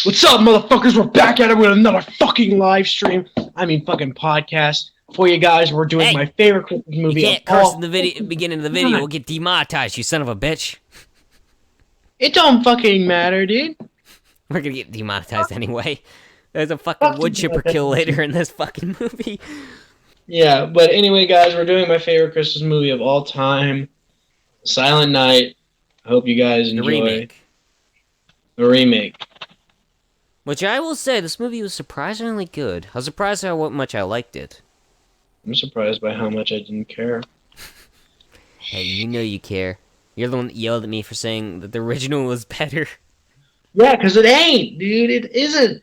What's up, motherfuckers? We're back at it with another fucking live stream. Fucking podcast for you guys. We're doing my favorite Christmas movie. You can't curse in the beginning of the video. We'll get demonetized, you son of a bitch. It don't fucking matter, dude. We're gonna get demonetized anyway. There's a fucking wood chipper kill later in this fucking movie. Yeah, but anyway, guys, we're doing my favorite Christmas movie of all time, Silent Night. I hope you guys enjoy. The remake. Which I will say, this movie was surprisingly good. I was surprised how much I liked it. I'm surprised by how much I didn't care. Hey, you know you care. You're the one that yelled at me for saying that the original was better. Yeah, because it ain't, dude. It isn't.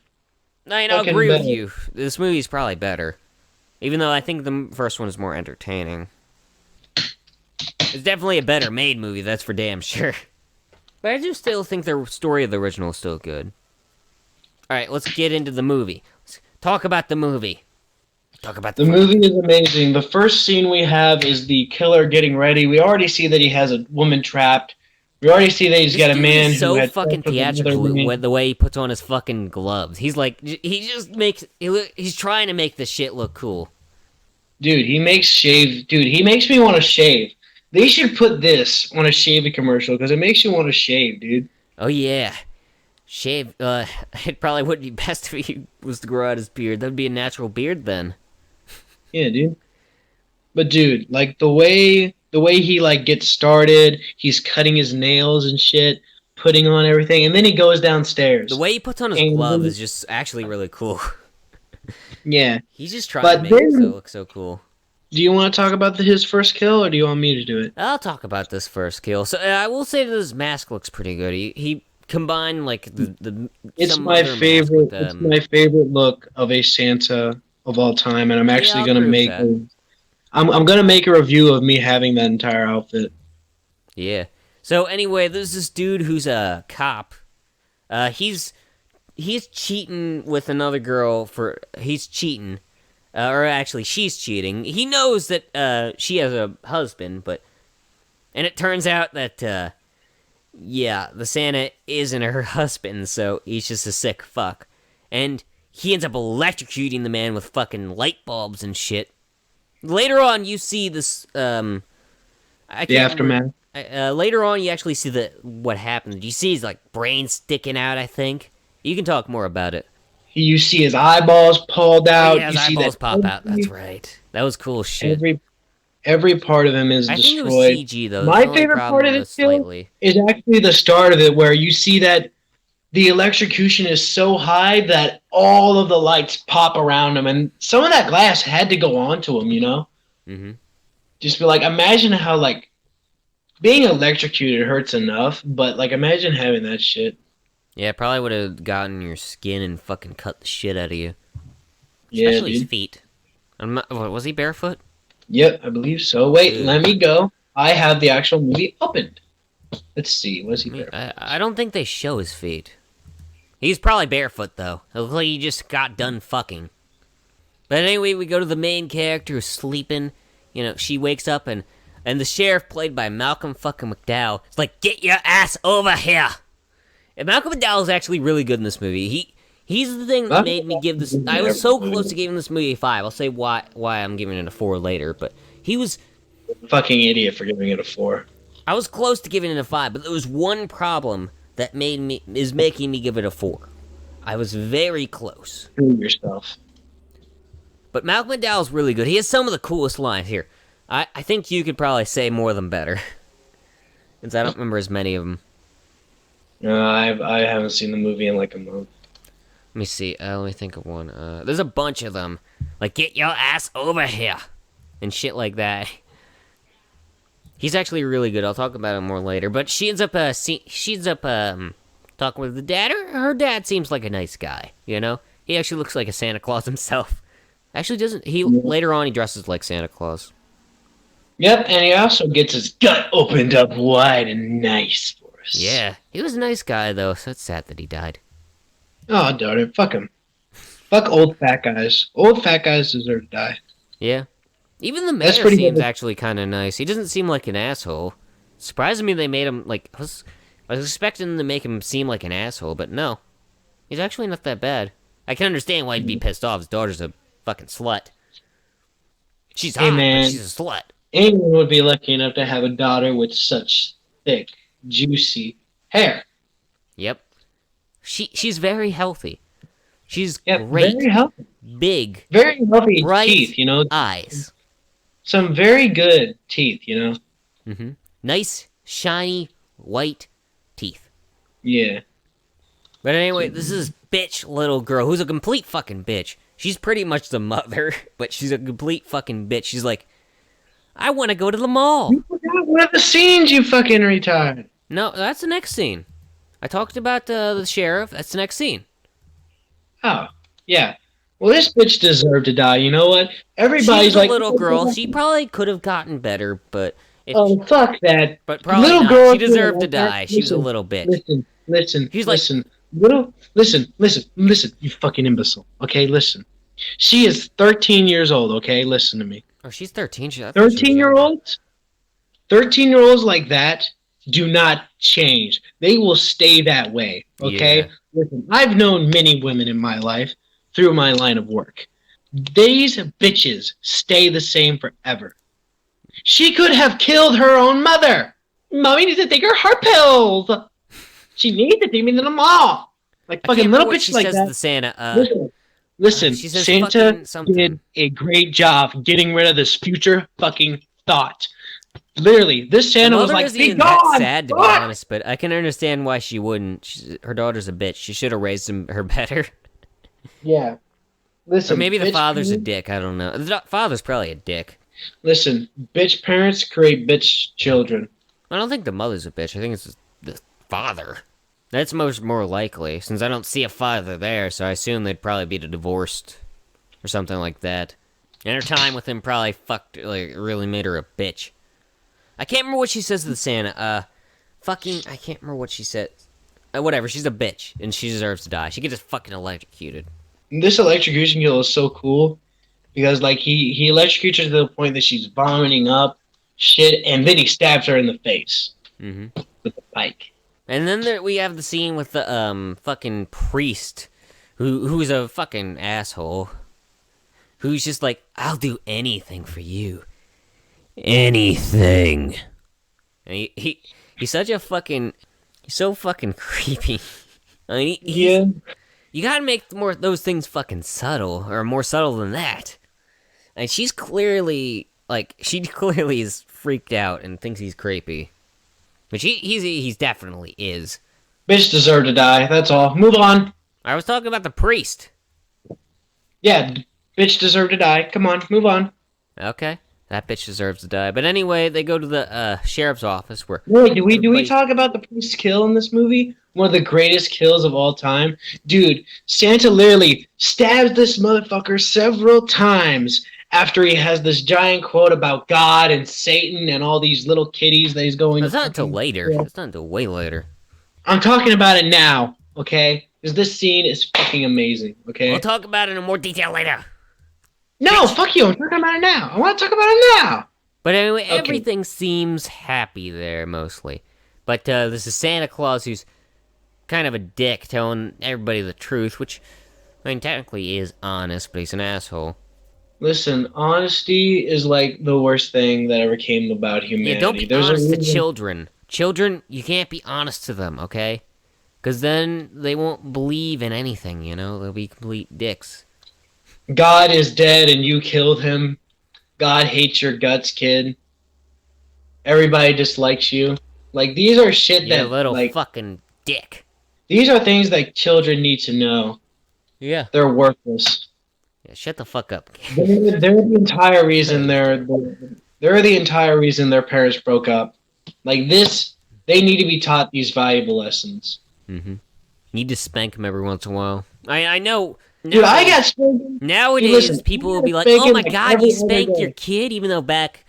I'll agree with you. This movie's probably better. Even though I think the first one is more entertaining. It's definitely a better made movie, that's for damn sure. But I do still think the story of the original is still good. Alright, let's get into the movie. Let's talk about the movie. The movie is amazing. The first scene we have is the killer getting ready. We already see that he has a woman trapped. We already see that he's got a man who so fucking theatrical with the way he puts on his fucking gloves. He's like, he's trying to make this shit look cool. Dude, he makes me want to shave. They should put this on a shaving commercial because it makes you want to shave, dude. Oh yeah. Shave, it probably would be best if he was to grow out his beard. That would be a natural beard then. Yeah, dude. But dude, like the way he like gets started, he's cutting his nails and shit, putting on everything, and then he goes downstairs. The way he puts on his glove is just actually really cool. Yeah. He's just trying to make it look so cool. Do you want to talk about his first kill, or do you want me to do it? I'll talk about this first kill. So I will say that his mask looks pretty good. He combined like the. It's my favorite. It's my favorite look of a Santa of all time, and I'm actually gonna make. I'm gonna make a review of me having that entire outfit. Yeah. So anyway, there's this dude who's a cop. He's cheating with another girl he's cheating. Or actually, she's cheating. He knows that she has a husband, and it turns out that the Santa isn't her husband, so he's just a sick fuck. And he ends up electrocuting the man with fucking light bulbs and shit. Later on, you see this. The aftermath. Later on, you actually see what happened. You see his like brain sticking out. I think you can talk more about it. You see his eyeballs pulled out. Yeah, his eyeballs pop out. That's right. That was cool shit. Every part of him is destroyed. I think it was CG though. My favorite part of this film is actually the start of it, where you see that the electrocution is so high that all of the lights pop around him, and some of that glass had to go onto him. You know. Mm-hmm. Just be like, imagine how like being electrocuted hurts enough, but like imagine having that shit. Yeah, it probably would have gotten your skin and fucking cut the shit out of you. Yeah, especially his feet. Was he barefoot? Yep, I believe so. Wait, let me go. I have the actual movie opened. Let's see. Was he barefoot? I don't think they show his feet. He's probably barefoot, though. It looks like he just got done fucking. But anyway, we go to the main character who's sleeping. You know, she wakes up and the sheriff, played by Malcolm fucking McDowell, is like, "Get your ass over here!" And Malcolm McDowell is actually really good in this movie. He's the thing that made me give this. I was so close to giving this movie a 5. I'll say why I'm giving it a 4 later. But he was fucking idiot for giving it a 4. I was close to giving it a 5, but there was one problem that is making me give it a 4. I was very close. Prove yourself. But Malcolm McDowell's really good. He has some of the coolest lines here. I think you could probably say more of them better, since I don't remember as many of them. No, I haven't seen the movie in like a month. Let me see. Let me think of one. There's a bunch of them. Like, "Get your ass over here," and shit like that. He's actually really good. I'll talk about him more later. But she ends up talking with the dad. Her dad seems like a nice guy. You know, he actually looks like a Santa Claus himself. Actually, doesn't he? Later on, he dresses like Santa Claus. Yep, and he also gets his gut opened up wide and nice. Yeah, he was a nice guy, though, so it's sad that he died. Oh, darn it. Fuck him. Fuck old fat guys. Old fat guys deserve to die. Yeah. Even the mayor seems actually kind of nice. He doesn't seem like an asshole. Surprising me they made him, like, I was expecting them to make him seem like an asshole, but no. He's actually not that bad. I can understand why he'd be pissed off. His daughter's a fucking slut. She's hot, but she's a slut. Anyone would be lucky enough to have a daughter with such thick, juicy hair. Yep. She's very healthy. She's great. Very healthy. Big. Very healthy bright teeth, eyes. Some very good teeth, Mm-hmm. Nice, shiny, white teeth. Yeah. But anyway, this is bitch little girl who's a complete fucking bitch. She's pretty much the mother, but she's a complete fucking bitch. She's like, I want to go to the mall. You forgot one of the scenes, you fucking retard. No, that's the next scene. I talked about the sheriff. That's the next scene. Oh, yeah. Well, this bitch deserved to die. You know what? Everybody's She's a like, little girl. She probably could have gotten better, but... fuck that. But probably little not. girl She deserved to die. She was a little bitch. Listen. She's like, listen, you fucking imbecile. Okay, listen. She is 13 years old, okay? Listen to me. Oh, she's 13. 13-year-olds? 13-year-olds like that do not change. They will stay that way, okay? Yeah. Listen, I've known many women in my life through my line of work. These bitches stay the same forever. She could have killed her own mother. Mommy needs to take her heart pills. She needs to take me to the mall. Like fucking little bitch like that. To Santa. Listen, Santa did a great job getting rid of this future fucking thought. Literally, this Santa was like, "Be gone!" Sad to be honest, but I can understand why she wouldn't. Her daughter's a bitch. She should have raised her better. Yeah. Listen, or maybe the father's a dick. I don't know. The father's probably a dick. Listen, bitch parents create bitch children. I don't think the mother's a bitch. I think it's the father. That's more likely, since I don't see a father there, so I assume they'd probably be divorced or something like that. And her time with him probably really made her a bitch. I can't remember what she says to the Santa. I can't remember what she said. Whatever, she's a bitch, and she deserves to die. She gets just fucking electrocuted. This electrocution kill is so cool, because, he electrocutes her to the point that she's vomiting up shit, and then he stabs her in the face. Mm-hmm. With the pike. And then we have the scene with the, fucking priest, who's a fucking asshole. Who's just like, I'll do anything for you. Anything. And he's such a fucking... He's so fucking creepy. I mean, yeah. You gotta make those things fucking subtle, or more subtle than that. And she's clearly, she clearly is freaked out and thinks he's creepy. Which he's definitely is. Bitch deserved to die, that's all. Move on. I was talking about the priest. Yeah, bitch deserved to die. Come on, move on. Okay. That bitch deserves to die. But anyway, they go to the sheriff's office where... Wait, do we talk about the priest's kill in this movie? One of the greatest kills of all time? Dude, Santa literally stabs this motherfucker several times after he has this giant quote about God and Satan and all these little kitties that he's going... It's not until later. Yeah. It's not until way later. I'm talking about it now, okay? Because this scene is fucking amazing, okay? We'll talk about it in more detail later. No, fuck you. I'm talking about it now. I want to talk about it now. But anyway, everything seems happy there, mostly. But this is Santa Claus, who's kind of a dick, telling everybody the truth, which, I mean, technically is honest, but he's an asshole. Listen, honesty is the worst thing that ever came about humanity. Yeah, don't be honest to children. Children, you can't be honest to them, okay? Because then they won't believe in anything, They'll be complete dicks. God is dead and you killed him. God hates your guts, kid. Everybody dislikes you. These are shit that... You little fucking dick. These are things that children need to know. Yeah. They're worthless. Yeah, shut the fuck up. They're the entire reason they're the entire reason their parents broke up. They need to be taught these valuable lessons. Mm-hmm. Need to spank them every once in a while. I know... Dude, I got spanked. Nowadays, people will be like, oh my god, you spanked your kid? Even though back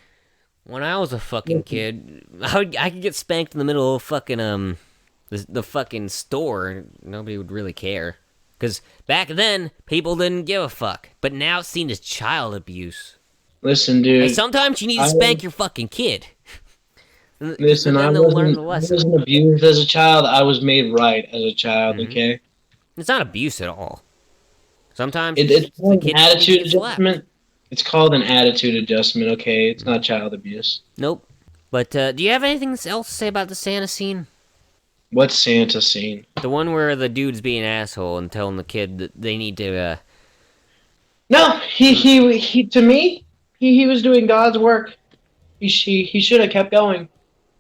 when I was a fucking kid, I could get spanked in the middle of fucking, the fucking store. Nobody would really care. Because back then, people didn't give a fuck. But now it's seen as child abuse. Listen, dude. Hey, sometimes you need to spank your fucking kid. Listen, I wasn't abused as a child. I was made right as a child, okay? It's not abuse at all. Sometimes It's the called an kid just needs to attitude get slapped. adjustment. It's called an attitude adjustment. Okay, it's not child abuse. Nope. But do you have anything else to say about the Santa scene? What's Santa scene? The one where the dude's being an asshole and telling the kid that they need to. No, he. To me, he was doing God's work. He should have kept going.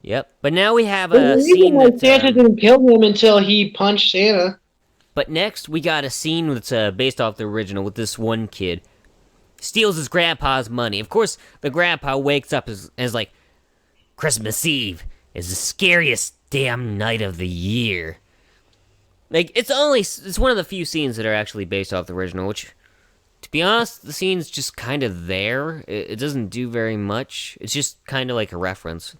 Yep. But now we have There's a a reason scene why that. Santa didn't kill him until he punched Santa. But next we got a scene that's based off the original with this one kid. Steals his grandpa's money. Of course, the grandpa wakes up as like, Christmas Eve is the scariest damn night of the year. Like, it's one of the few scenes that are actually based off the original, which, to be honest, the scene's just kind of there. It doesn't do very much. It's just kind of like a reference.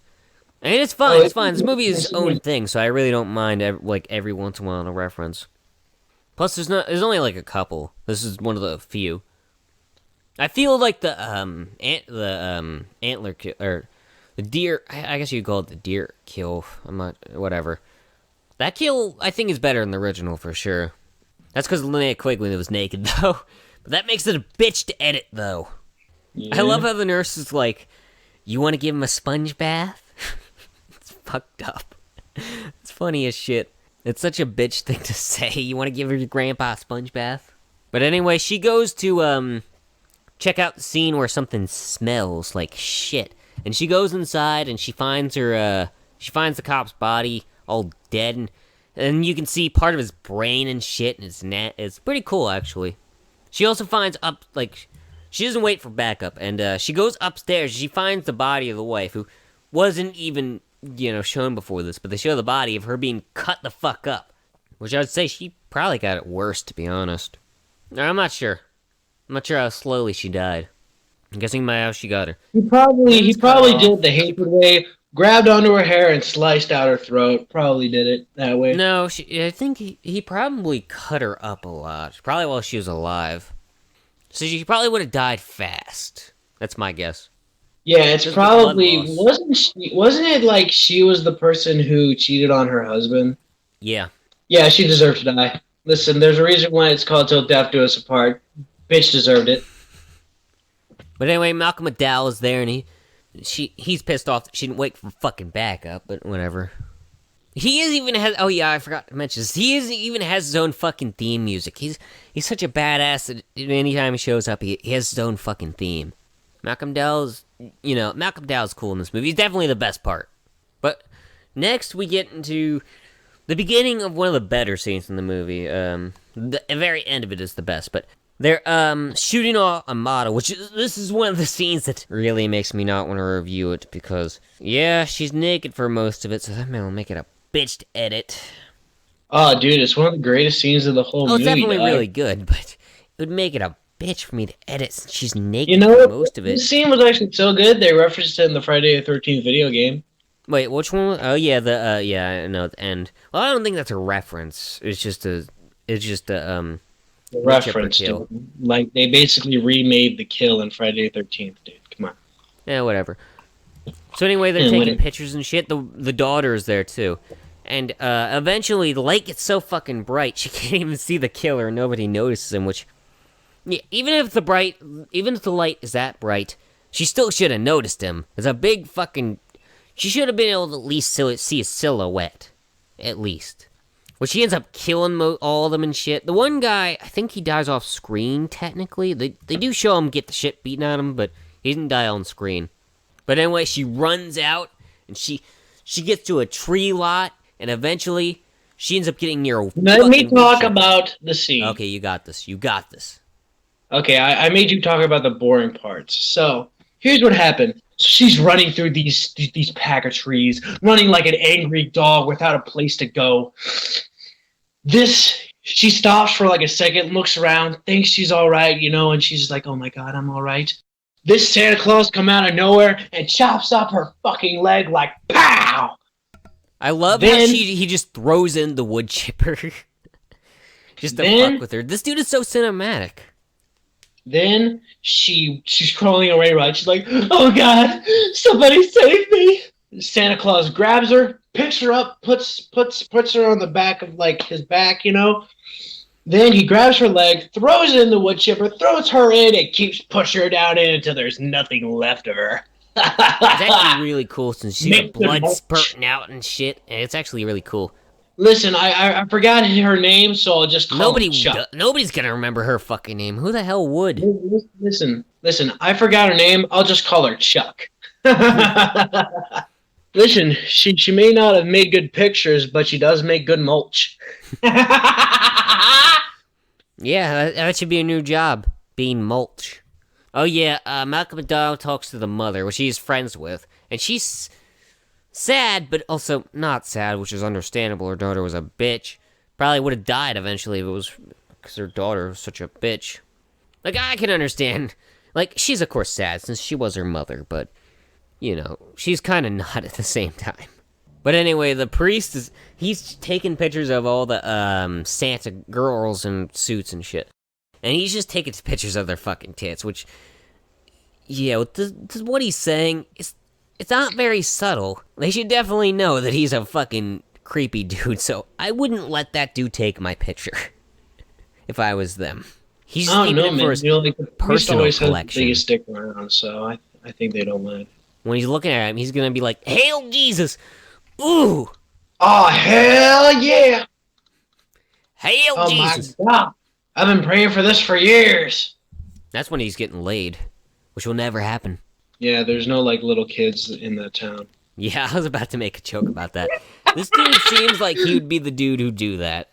I mean, it's fine, it's fine. This movie is its own thing, so I really don't mind, every once in a while a reference. Plus, there's only like a couple. This is one of the few. I feel like the antler kill, or the deer. I guess you'd call it the deer kill. I'm not, whatever. That kill, I think, is better than the original for sure. That's because Linnea Quigley was naked though. But that makes it a bitch to edit though. Yeah. I love how the nurse is like, "You want to give him a sponge bath?" It's fucked up. It's funny as shit. It's such a bitch thing to say. You want to give your grandpa a sponge bath? But anyway, she goes to check out the scene where something smells like shit. And she goes inside and she finds the cop's body all dead, and you can see part of his brain and shit, and it's pretty cool, actually. She also finds she doesn't wait for backup, and she goes upstairs. She finds the body of the wife, who wasn't even, shown before this, but they show the body of her being cut the fuck up. Which I would say she probably got it worse, to be honest. I'm not sure. I'm not sure how slowly she died. I'm guessing by how she got her. He probably did the hateful way, grabbed onto her hair and sliced out her throat. Probably did it that way. No, I think he probably cut her up a lot. Probably while she was alive. So she probably would have died fast. That's my guess. Yeah, it's probably wasn't it like she was the person who cheated on her husband? Yeah. Yeah, she deserved to die. Listen, there's a reason why it's called Till Death Do Us Apart. Bitch deserved it. But anyway, Malcolm McDowell is there, and he's pissed off that she didn't wait for fucking backup, but whatever. Oh yeah, I forgot to mention this. He even has his own fucking theme music. He's such a badass that anytime he shows up, he has his own fucking theme. Malcolm McDowell's cool in this movie. He's definitely the best part. But next we get into the beginning of one of the better scenes in the movie. The very end of it is the best, but they're shooting a model, this is one of the scenes that really makes me not want to review it, because yeah, she's naked for most of it, so that will make it a bitch to edit. Oh, dude, it's one of the greatest scenes of the whole movie. It's definitely really good, but it would make it a bitch for me to edit since she's naked for most of it. This scene was actually so good, they referenced it in the Friday the 13th video game. Wait, which one? Oh yeah, I know, the end. Well, I don't think that's a reference. It's just a reference to, like, they basically remade the kill in Friday the 13th, dude. Come on. Yeah, whatever. So anyway, they're taking pictures and shit. The daughter is there too, and eventually the light gets so fucking bright she can't even see the killer. Nobody notices him. Which, yeah, even if the light is that bright, she still should have noticed him. There's a big fucking. She should have been able to at least see a silhouette, at least. Well, she ends up killing all of them and shit. The one guy, I think he dies off screen, technically. They do show him get the shit beaten out of him, but he didn't die on screen. But anyway, she runs out, and she gets to a tree lot, and eventually, she ends up getting near a Let me talk about the scene. Okay, you got this. Okay, I made you talk about the boring parts. So, here's what happened. So she's running through these pack of trees, running like an angry dog without a place to go. She stops for like a second, looks around, thinks she's all right, and she's like, oh my God, I'm all right. This Santa Claus come out of nowhere and chops up her fucking leg like pow! I love how he just throws in the wood chipper. Just to fuck with her. This dude is so cinematic. Then she's crawling away, right? She's like, oh God, somebody save me! Santa Claus grabs her, picks her up, puts her on the back of like his back, Then he grabs her leg, throws it in the wood chipper, throws her in, and keeps pushing her down in until there's nothing left of her. It's actually really cool since she got Make the blood mulch. spurting out and shit. And it's actually really cool. Listen, I forgot her name, so I'll just call her Chuck. Nobody's gonna remember her fucking name. Who the hell would? Listen, I forgot her name. I'll just call her Chuck. Listen, she may not have made good pictures, but she does make good mulch. Yeah, that should be a new job, being mulch. Oh yeah, Malcolm McDowell talks to the mother, which he's friends with, and she's sad, but also not sad, which is understandable. Her daughter was a bitch. Probably would have died eventually if it was because her daughter was such a bitch. Like, I can understand. Like, she's of course sad since she was her mother, but, you know, she's kind of not at the same time. But anyway, the priest he's taking pictures of all the, Santa girls in suits and shit. And he's just taking pictures of their fucking tits, which, yeah, what he's saying, it's not very subtle. They should definitely know that he's a fucking creepy dude, so I wouldn't let that dude take my picture. If I was them. He's just keeping it for his personal collection. Biggest stick around, so I think they don't mind. When he's looking at him, he's gonna be like, "Hail Jesus! Ooh! Oh, hell yeah! Hail Jesus!" My God. I've been praying for this for years. That's when he's getting laid, which will never happen. Yeah, there's no, like, little kids in that town. Yeah, I was about to make a joke about that. This dude seems like he would be the dude who'd do that.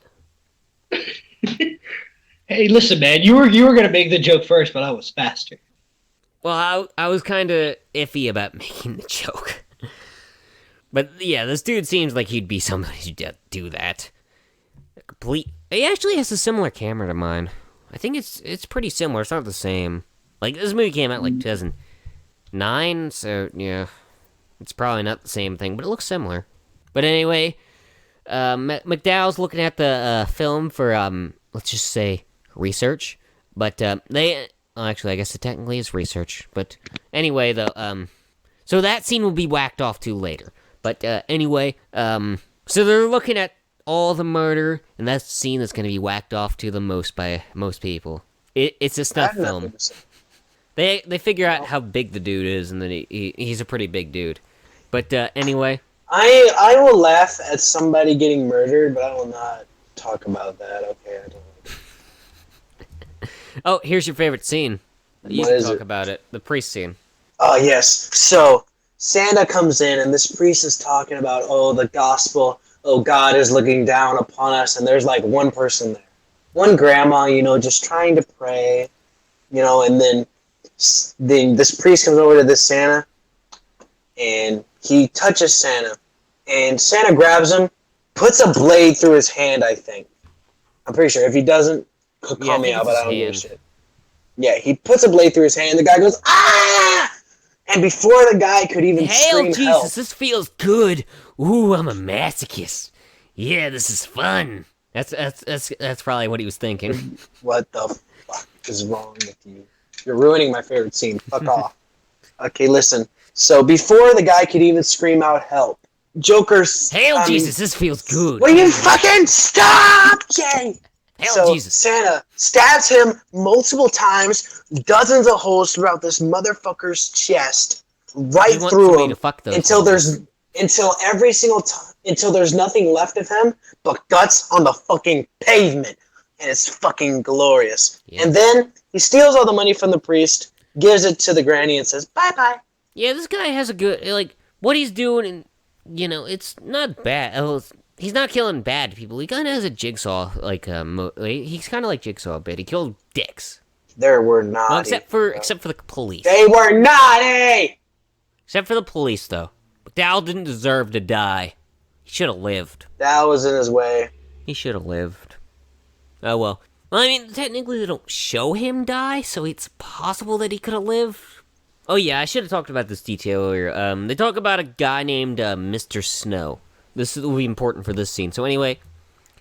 Hey, listen, man, you were gonna make the joke first, but I was faster. Well, I was kind of iffy about making the joke. But yeah, this dude seems like he'd be somebody to do that. He actually has a similar camera to mine. I think it's pretty similar. It's not the same. Like, this movie came out like 2009, so yeah, it's probably not the same thing, but it looks similar. But anyway, McDowell's looking at the film for let's just say research, but actually, I guess it technically is research. But anyway, so that scene will be whacked off to later. But anyway, so they're looking at all the murder, and that's the scene that's going to be whacked off to the most by most people. It's a snuff film. They figure out how big the dude is, and then he's a pretty big dude. But anyway, I will laugh at somebody getting murdered, but I will not talk about that. Okay, I don't. Oh, here's your favorite scene. You can talk about it. The priest scene. Oh, yes. So, Santa comes in, and this priest is talking about, the gospel. Oh, God is looking down upon us, and there's, like, one person there. One grandma, just trying to pray, and then this priest comes over to this Santa, and he touches Santa, and Santa grabs him, puts a blade through his hand, I think. I'm pretty sure. If he doesn't, call me out, but I don't give a shit. Yeah, he puts a blade through his hand. The guy goes, "Ah!" And before the guy could even scream Jesus, help, this feels good. Ooh, I'm a masochist. Yeah, this is fun. That's probably what he was thinking. What the fuck is wrong with you? You're ruining my favorite scene. Fuck off. Okay, listen. So before the guy could even scream out help, Joker's... Hail Jesus, this feels good. Will you fucking stop, Jay? Hail Jesus. Santa stabs him multiple times, dozens of holes throughout this motherfucker's chest, right through him, until there's nothing left of him but guts on the fucking pavement, and it's fucking glorious. Yeah. And then he steals all the money from the priest, gives it to the granny, and says bye-bye. Yeah, this guy has a good, like, what he's doing, and it's not bad. He's not killing bad people. He kind of has a Jigsaw, like, he's kind of like Jigsaw a bit. He killed dicks. There were naughty. Well, except for the police. They were naughty! Except for the police, though. McDowell didn't deserve to die. He should have lived. That was in his way. He should have lived. Oh, well. Well, I mean, technically they don't show him die, so it's possible that he could have lived. Oh, yeah, I should have talked about this detail earlier. They talk about a guy named Mr. Snow. This will be important for this scene. So anyway,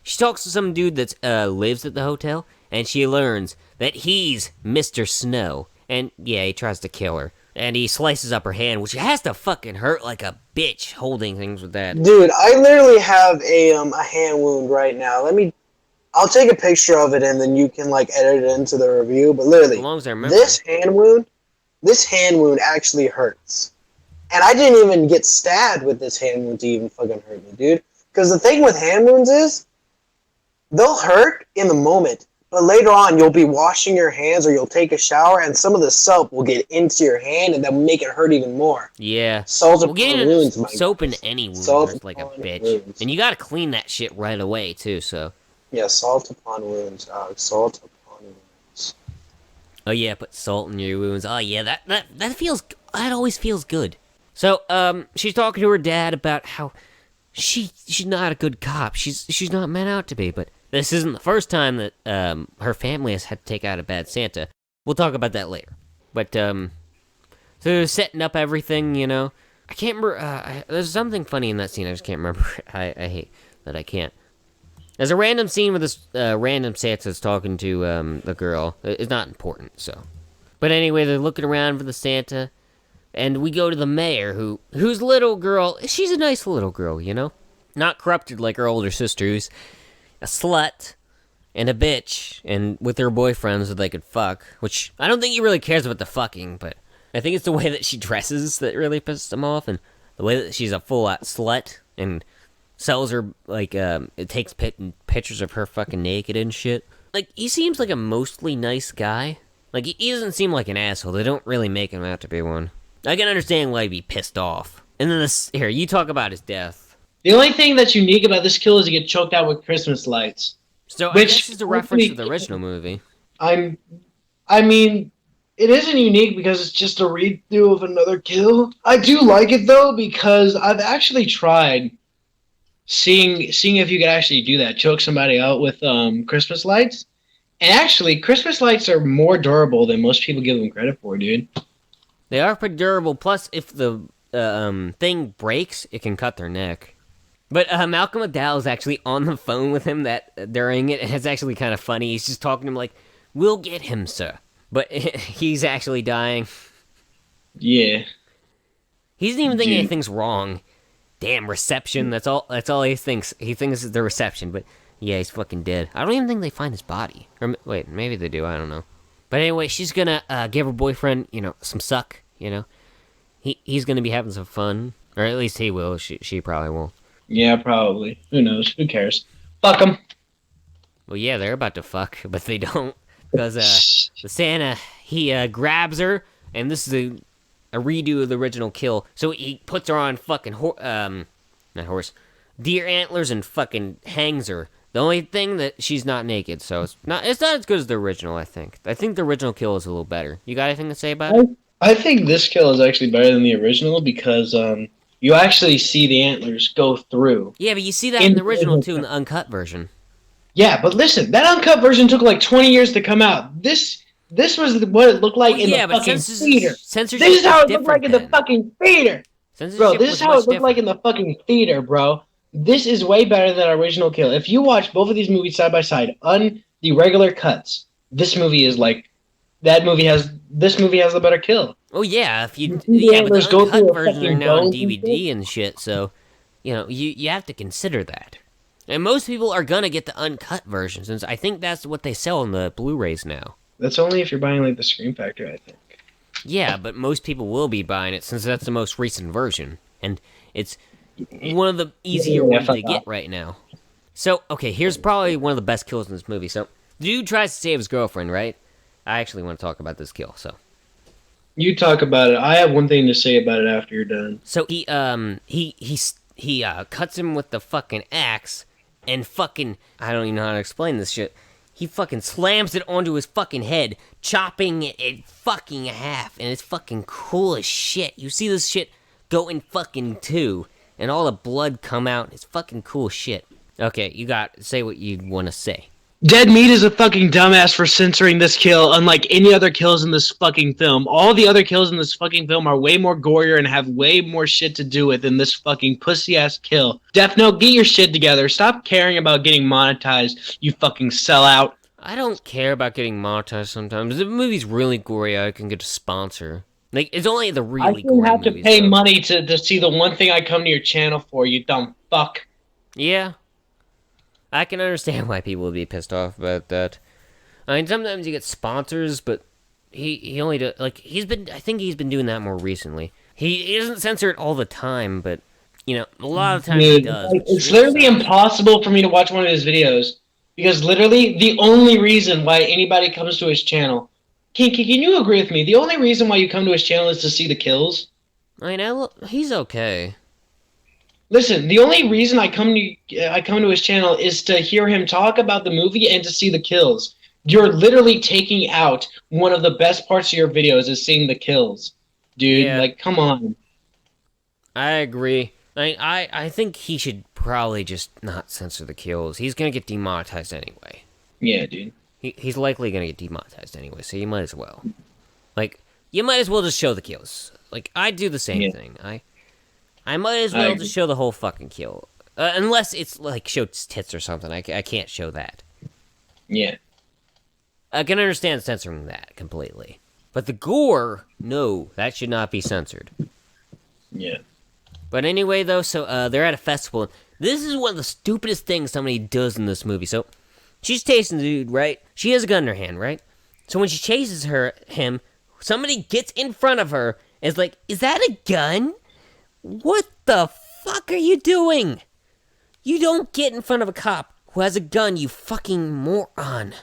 she talks to some dude that lives at the hotel, and she learns that he's Mr. Snow. And yeah, he tries to kill her. And he slices up her hand, which has to fucking hurt like a bitch holding things with that. Dude, I literally have a hand wound right now. Let me I'll take a picture of it and then you can like edit it into the review. But literally, As long as I remember. This hand wound actually hurts. And I didn't even get stabbed with this hand wound to even fucking hurt me, dude. Because the thing with hand wounds is, they'll hurt in the moment, but later on you'll be washing your hands or you'll take a shower and some of the soap will get into your hand and that will make it hurt even more. Yeah. Salt upon wounds, my soap in any wound hurts like a bitch. Wounds. And you gotta clean that shit right away, too, so. Yeah, salt upon wounds, Alex. Salt upon wounds. Oh, yeah, put salt in your wounds. Oh, yeah, that always feels good. So, she's talking to her dad about how she's not a good cop. She's not meant out to be, but this isn't the first time that, her family has had to take out a bad Santa. We'll talk about that later. But, so they're setting up everything, you know. I can't remember, there's something funny in that scene, I just can't remember. I hate that I can't. There's a random scene where this, random Santa's talking to, the girl. It's not important, so. But anyway, they're looking around for the Santa. And we go to the mayor, whose little girl, she's a nice little girl, you know? Not corrupted like her older sister, who's a slut and a bitch, and with her boyfriend so they could fuck, which I don't think he really cares about the fucking, but I think it's the way that she dresses that really pisses him off, and the way that she's a full-out slut, and sells her, like, it takes pictures of her fucking naked and shit. Like, he seems like a mostly nice guy. Like, he doesn't seem like an asshole. They don't really make him out to be one. I can understand why he'd be pissed off. And then here, you talk about his death. The only thing that's unique about this kill is he get choked out with Christmas lights. So I guess it's a reference to the original movie. I mean, it isn't unique because it's just a redo of another kill. I do like it though because I've actually tried seeing if you could actually do that, choke somebody out with Christmas lights. And actually, Christmas lights are more durable than most people give them credit for, dude. They are pretty durable, plus if the thing breaks, it can cut their neck. But Malcolm McDowell is actually on the phone with him during it, and it's actually kind of funny. He's just talking to him like, "We'll get him, sir." But he's actually dying. Yeah. He doesn't even think anything's wrong. Damn, reception, that's all he thinks. He thinks it's the reception, but yeah, he's fucking dead. I don't even think they find his body. Or wait, maybe they do, I don't know. But anyway, she's gonna give her boyfriend, you know, some suck, you know. He's gonna be having some fun. Or at least he will. She probably won't. Yeah, probably. Who knows? Who cares? Fuck him. Well, yeah, they're about to fuck, but they don't. Because the Santa, he grabs her, and this is a redo of the original kill. So he puts her on fucking deer antlers and fucking hangs her. The only thing that she's not naked, so it's not as good as the original, I think. I think the original kill is a little better. You got anything to say about it? I think this kill is actually better than the original because you actually see the antlers go through. Yeah, but you see that in the original too, in the uncut version. Yeah, but listen, that uncut version took like 20 years to come out. This was what it looked like in the fucking theater. This is how it looked like in the fucking theater. Bro, this is how it looked like in the fucking theater, bro. This is way better than our original kill. If you watch both of these movies side by side, on the regular cuts, this movie is like this movie has the better kill. Oh yeah, but the uncut versions are now on DVD and shit, so you know, you have to consider that. And most people are gonna get the uncut version, since I think that's what they sell on the Blu-rays now. That's only if you're buying like the Scream Factory, I think. Yeah, but most people will be buying it since that's the most recent version, and it's one of the easier ones to get right now. So, okay, here's probably one of the best kills in this movie. So, the dude tries to save his girlfriend, right? I actually want to talk about this kill, so. You talk about it. I have one thing to say about it after you're done. So, he cuts him with the fucking axe, and fucking, I don't even know how to explain this shit. He fucking slams it onto his fucking head, chopping it fucking in half, and it's fucking cool as shit. You see this shit go in fucking two, and all the blood come out. It's fucking cool shit. Okay, say what you want to say. Dead Meat is a fucking dumbass for censoring this kill, unlike any other kills in this fucking film. All the other kills in this fucking film are way more gorier and have way more shit to do with than this fucking pussy-ass kill. Death Note, get your shit together. Stop caring about getting monetized, you fucking sellout. I don't care about getting monetized sometimes. If the movie's really gory, I can get a sponsor. Like, it's only the really gory movies. I have to pay money to see the one thing I come to your channel for, you dumb fuck. Yeah. I can understand why people would be pissed off about that. I mean, sometimes you get sponsors, but he only does, like, I think he's been doing that more recently. He doesn't censor it all the time, but, you know, a lot of times he does. It's literally impossible for me to watch one of his videos, because literally the only reason why anybody comes to his channel, can you agree with me? The only reason why you come to his channel is to see the kills. I mean, he's okay. Listen, the only reason I come to his channel is to hear him talk about the movie and to see the kills. You're literally taking out one of the best parts of your videos is seeing the kills. Dude, Yeah. like, come on. I agree. I think he should probably just not censor the kills. He's gonna get demonetized anyway. Yeah, dude. He's likely gonna get demonetized anyway, so you might as well. Like, you might as well just show the kills. Like, I do the same thing. I might as well just show the whole fucking kill. Unless it's, like, show tits or something. I can't show that. Yeah. I can understand censoring that completely. But the gore, no, that should not be censored. Yeah. But anyway, though, so they're at a festival. This is one of the stupidest things somebody does in this movie. So, she's chasing the dude, right? She has a gun in her hand, right? So when she chases him, somebody gets in front of her and is like, "Is that a gun? What the fuck are you doing? You don't get in front of a cop who has a gun, you fucking moron."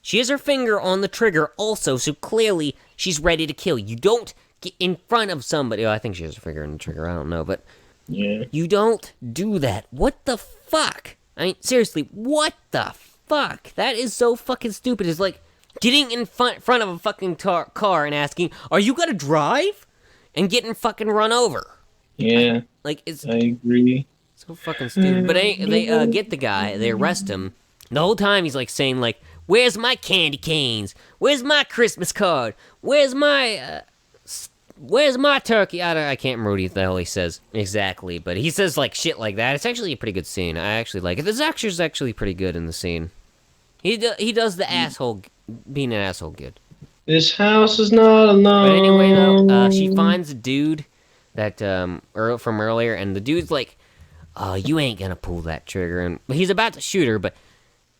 She has her finger on the trigger also, so clearly she's ready to kill. You don't get in front of somebody. Oh, I think she has her finger on the trigger, I don't know, but yeah. You don't do that. What the fuck? I mean, seriously, what the fuck? That is so fucking stupid. It's like getting in front of a fucking car and asking, "Are you gonna drive?" And getting fucking run over. Yeah. I agree. So fucking stupid. But they get the guy, they arrest him. The whole time he's like saying like, "Where's my candy canes? Where's my Christmas card? Where's my turkey?" I can't remember what the hell he says exactly, but he says like shit like that. It's actually a pretty good scene. I actually like it. This actor's actually pretty good in the scene. He does the asshole, being an asshole good. This house is not alone. But anyway, though, she finds a dude that from earlier, and the dude's like, "Oh, you ain't gonna pull that trigger," and he's about to shoot her, but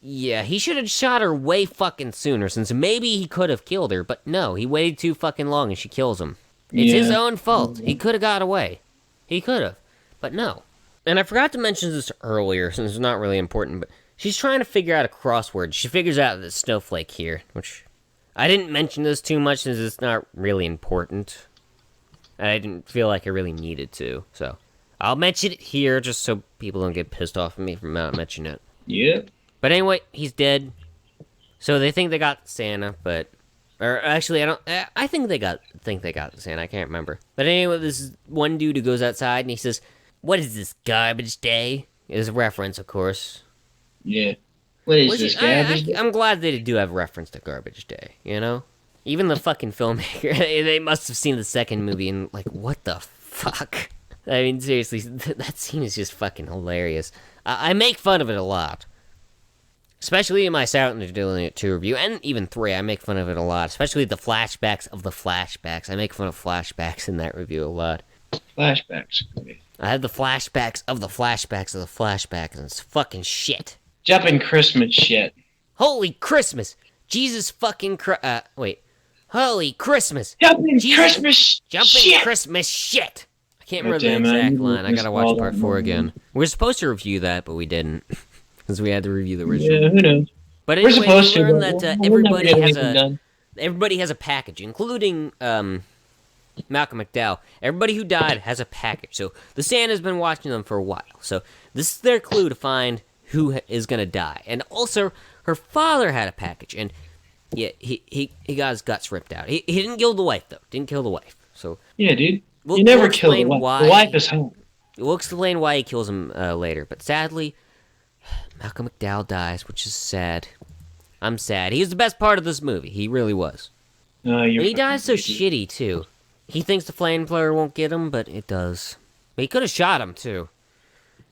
yeah, he should have shot her way fucking sooner, since maybe he could have killed her, but no, he waited too fucking long and she kills him. It's his own fault. He could have got away. He could have, but no. And I forgot to mention this earlier, since it's not really important, but she's trying to figure out a crossword. She figures out the snowflake here, which I didn't mention this too much since it's not really important. I didn't feel like I really needed to, so I'll mention it here just so people don't get pissed off at me for not mentioning it. Yeah. But anyway, he's dead. So they think they got Santa, but... Or actually, I think they got Santa. I can't remember. But anyway, this is one dude who goes outside and he says, "What is this, garbage day?" Is a reference, of course. Yeah. What is this, garbage day? I'm glad they do have a reference to Garbage Day, you know? Even the fucking filmmaker, they must have seen the second movie and like, what the fuck? I mean, seriously, that scene is just fucking hilarious. I make fun of it a lot. Especially in my Silent Night 2 review, and even 3, I make fun of it a lot. Especially the flashbacks of the flashbacks. I make fun of flashbacks in that review a lot. Flashbacks. I had the flashbacks of the flashbacks of the flashbacks, and it's fucking shit. Jumping Christmas shit. Holy Christmas! Jesus fucking wait. Holy Christmas! Jumping Jesus, Christmas jumping shit! Christmas shit! I can't remember damn the it, exact line. I gotta watch part 4 again. We're supposed to review that, but we didn't. Because we had to review the original. Yeah, who knows? But anyway, We're supposed we to, learned but that we'll never get anything done. everybody has a package, including Malcolm McDowell. Everybody who died has a package. So the Santa's been watching them for a while. So this is their clue to find who is gonna die. And also, her father had a package, and yeah, he got his guts ripped out. He didn't kill the wife though. Didn't kill the wife. So yeah, dude. You never kill the wife. The wife is home. We'll explain why he kills him later. But sadly, Malcolm McDowell dies, which is sad. I'm sad. He was the best part of this movie. He really was. And he dies so shitty, too. He thinks the flamethrower won't get him, but it does. But he could have shot him, too.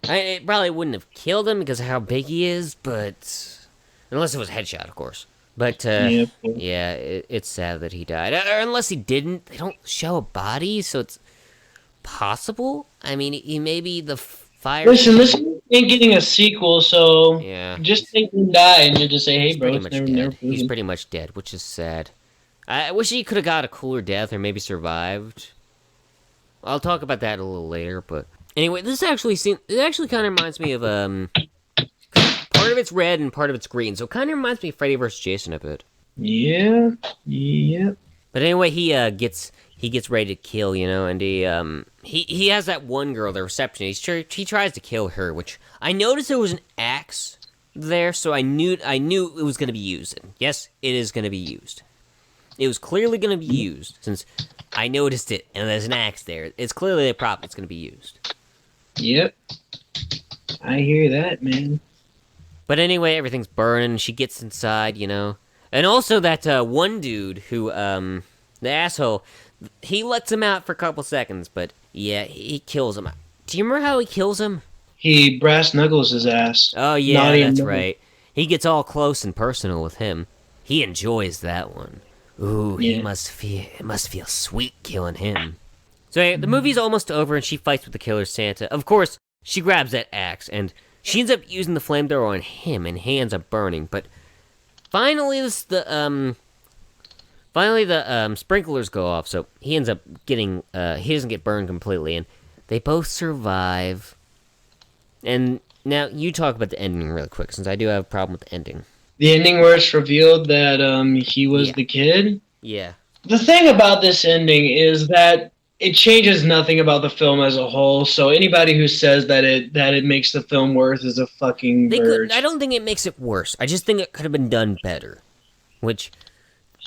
It probably wouldn't have killed him because of how big he is, but... Unless it was a headshot, of course. But, yeah, it's sad that he died. Or unless he didn't. They don't show a body, so it's possible. I mean, he maybe the fire... Listen. ain't getting a sequel, so Yeah, just think him die, and you just say, "Hey, he's bro, pretty it's much never dead. He's proven." pretty much dead, which is sad. I wish he could have got a cooler death or maybe survived. I'll talk about that a little later, but anyway, it actually kind of reminds me of part of it's red and part of it's green, so it kind of reminds me of Freddy vs. Jason a bit. Yeah, yeah. But anyway, he gets ready to kill, and he has that one girl, the receptionist. He tries to kill her, which I noticed there was an axe there, so I knew it was going to be used. And yes, it is going to be used. It was clearly going to be used since I noticed it, and there's an axe there. It's clearly a prop that's going to be used. Yep. I hear that, man. But anyway, everything's burning. She gets inside, and also that one dude who the asshole, he lets him out for a couple seconds, but yeah, he kills him. Do you remember how he kills him? He brass knuckles his ass. Oh yeah, that's right. He gets all close and personal with him. He enjoys that one. Ooh, yeah. It must feel sweet killing him. So yeah, the movie's almost over, and she fights with the killer Santa. Of course, she grabs that axe, and she ends up using the flamethrower on him, and he ends up burning. But finally, the sprinklers go off, so he ends up getting he doesn't get burned completely, and they both survive. And now you talk about the ending really quick, since I do have a problem with the ending. The ending where it's revealed that he was the kid? Yeah. The thing about this ending is that it changes nothing about the film as a whole, so anybody who says that it makes the film worse is a fucking verge. I don't think it makes it worse. I just think it could have been done better. Which,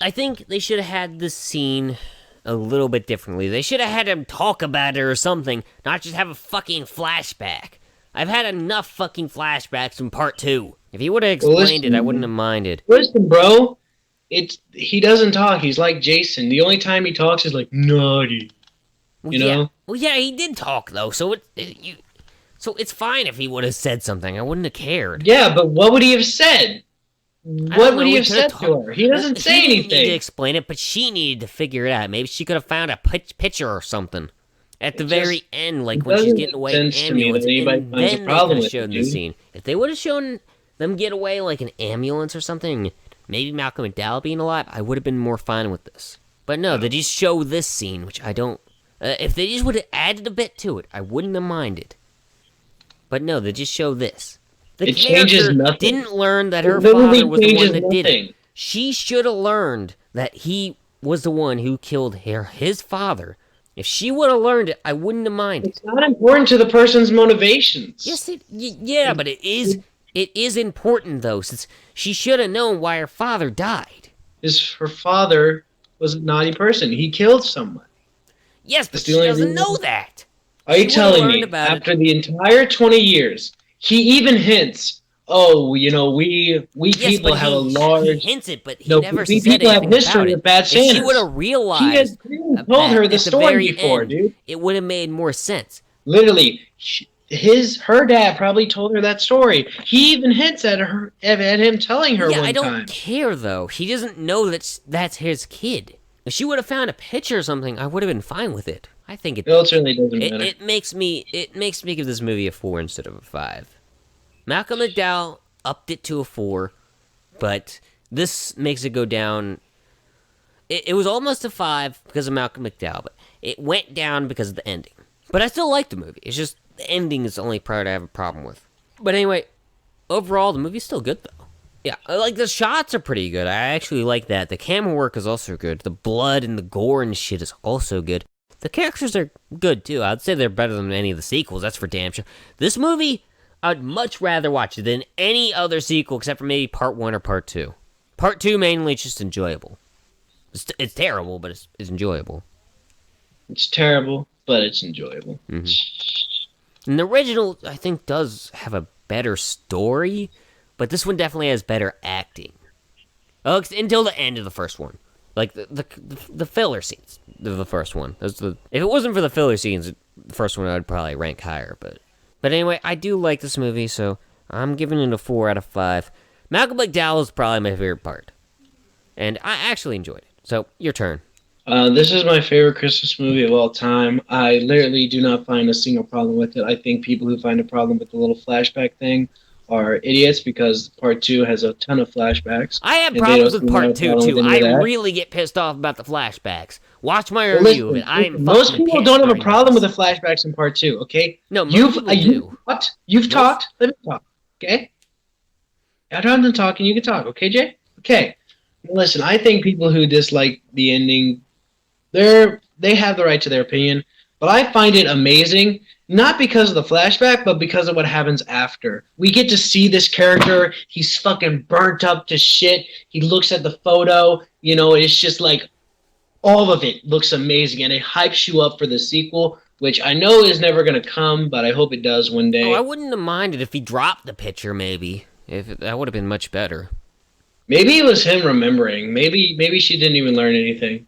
I think they should have had this scene a little bit differently. They should have had him talk about it or something, not just have a fucking flashback. I've had enough fucking flashbacks in part 2. If he would have explained it, I wouldn't have minded. Listen, bro, he doesn't talk. He's like Jason. The only time he talks is like naughty. You know? Well, yeah, he did talk though, so it's fine if he would have said something. I wouldn't have cared. Yeah, but what would he have said? What would he have said to her? He doesn't say anything. He didn't need to explain it, but she needed to figure it out. Maybe she could have found a picture or something at the very end, like when she's getting away in an ambulance, and then they could have shown the scene. If they would have shown them get away like an ambulance or something, maybe Malcolm McDowell being alive, I would have been more fine with this. But no, they just show this scene, which I don't... if they just would have added a bit to it, I wouldn't have minded. But no, they just show this. The character didn't learn that her father was the one that did it. She should have learned that he was the one who killed his father. If she would have learned it, I wouldn't have minded. It's not important to the person's motivations. Yes, but it is. It is important though, since she should have known why her father died. Her father was a naughty person. He killed someone. Yes, but she doesn't know that. Are you telling me, after the entire 20 years, he even hints, we people have a large... He hints it, but he never said anything about it. Have history of bad Santas. If she would have realized... He has told her the story before, dude. It would have made more sense. Literally, her dad probably told her that story. He even hints at him telling her one time. Yeah, I don't care, though. He doesn't know that's his kid. If she would have found a picture or something, I would have been fine with it. I think it certainly doesn't matter. It makes me give this movie a 4 instead of a 5. Malcolm McDowell upped it to a 4, but this makes it go down. It was almost a 5 because of Malcolm McDowell, but it went down because of the ending. But I still like the movie. It's just the ending is the only part I have a problem with. But anyway, overall, the movie's still good, though. Yeah, like, the shots are pretty good. I actually like that. The camera work is also good. The blood and the gore and shit is also good. The characters are good, too. I'd say they're better than any of the sequels. That's for damn sure. This movie, I'd much rather watch it than any other sequel except for maybe Part 1 or Part 2. Part 2, mainly, it's just enjoyable. It's terrible, but it's enjoyable. It's terrible, but it's enjoyable. Mm-hmm. And the original, I think, does have a better story, but this one definitely has better acting. Until the end of the first one. Like, the filler scenes of the first one. If it wasn't for the filler scenes, the first one I'd probably rank higher. But anyway, I do like this movie, so I'm giving it a 4 out of 5. Malcolm McDowell is probably my favorite part. And I actually enjoyed it. So, your turn. This is my favorite Christmas movie of all time. I literally do not find a single problem with it. I think people who find a problem with the little flashback thing are idiots because part two has a ton of flashbacks. I have and they problems don't with seem to have part a two problem too. with any I of that. really get pissed off about the flashbacks. Watch my Well, review of listen, it. I am most fucking people pissed don't have a during problem with this. the flashbacks in part two. Okay, No, most you've people do. you've Most- talked. Let me talk. Okay, after I'm done talking, you can talk. Okay, Jay. Okay. Listen, I think people who dislike the ending, they have the right to their opinion, but I find it amazing not because of the flashback, but because of what happens after. We get to see this character. He's fucking burnt up to shit. He looks at the photo. It's just like all of it looks amazing, and it hypes you up for the sequel, which I know is never gonna come, but I hope it does one Oh, I day. wouldn't have minded if he dropped the picture. Maybe that would have been much better. Maybe it was him remembering. Maybe she didn't even learn anything.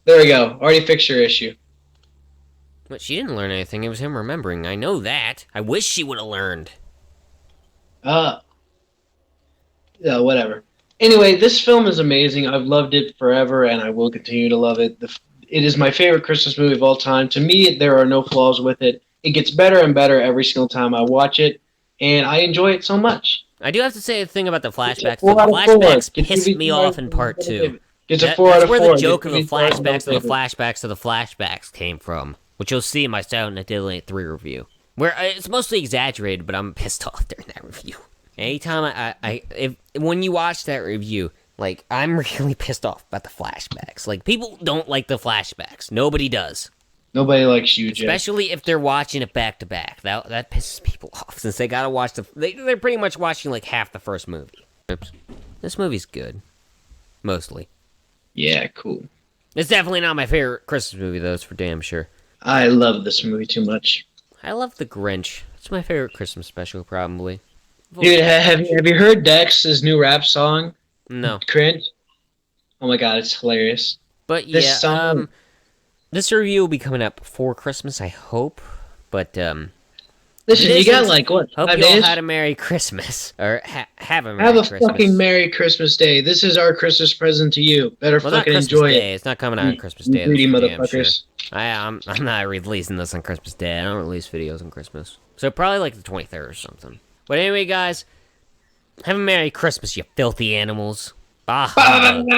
There we go. Already fixed your issue. But she didn't learn anything. It was him remembering. I know that. I wish she would have learned. Uh, yeah, whatever. Anyway, this film is amazing. I've loved it forever, and I will continue to love it. It is my favorite Christmas movie of all time. To me, there are no flaws with it. It gets better and better every single time I watch it, and I enjoy it so much. I do have to say a thing about the It's a flashbacks. The 4 out of 4. flashbacks Gets pissed movies me 4 out off of in 4. part two. Gets a 4 out That's of where 4. the joke of the Gets movies 4 out of flashbacks to the 4. flashbacks to the flashbacks came from, which you'll see in my Silent Night Deadly Night 3 review. Where it's mostly exaggerated, but I'm pissed off during that review. Anytime when you watch that review, like, I'm really pissed off about the flashbacks. Like, people don't like the flashbacks. Nobody does. Nobody likes you, Jay. Especially if they're watching it back to back. That pisses people off since they gotta watch they're pretty much watching like half the first movie. Oops. This movie's good. Mostly. Yeah, cool. It's definitely not my favorite Christmas movie though, it's for damn sure. I love this movie too much. I love The Grinch. It's my favorite Christmas special, probably. Dude, have you heard Dex's new rap song? No. Cringe? Oh my god, it's hilarious. But This yeah, song- this review will be coming up before Christmas, I hope. But Listen, it you got isn't, like what? hope 5 you all days? had a Merry Christmas. Or have a Merry Have a Christmas. fucking Merry Christmas Day. This is our Christmas present to you. Better Well, not fucking Christmas enjoy Day. it. It's not coming out on Christmas You Day. greedy that's for damn motherfuckers. Sure. I'm not releasing this on Christmas Day. I don't release videos on Christmas. So probably like the 23rd or something. But anyway, guys, have a Merry Christmas, you filthy animals. Bah humbug.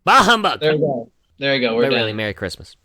Bah humbug. There we go. There we go. We're But done. really, Merry Christmas.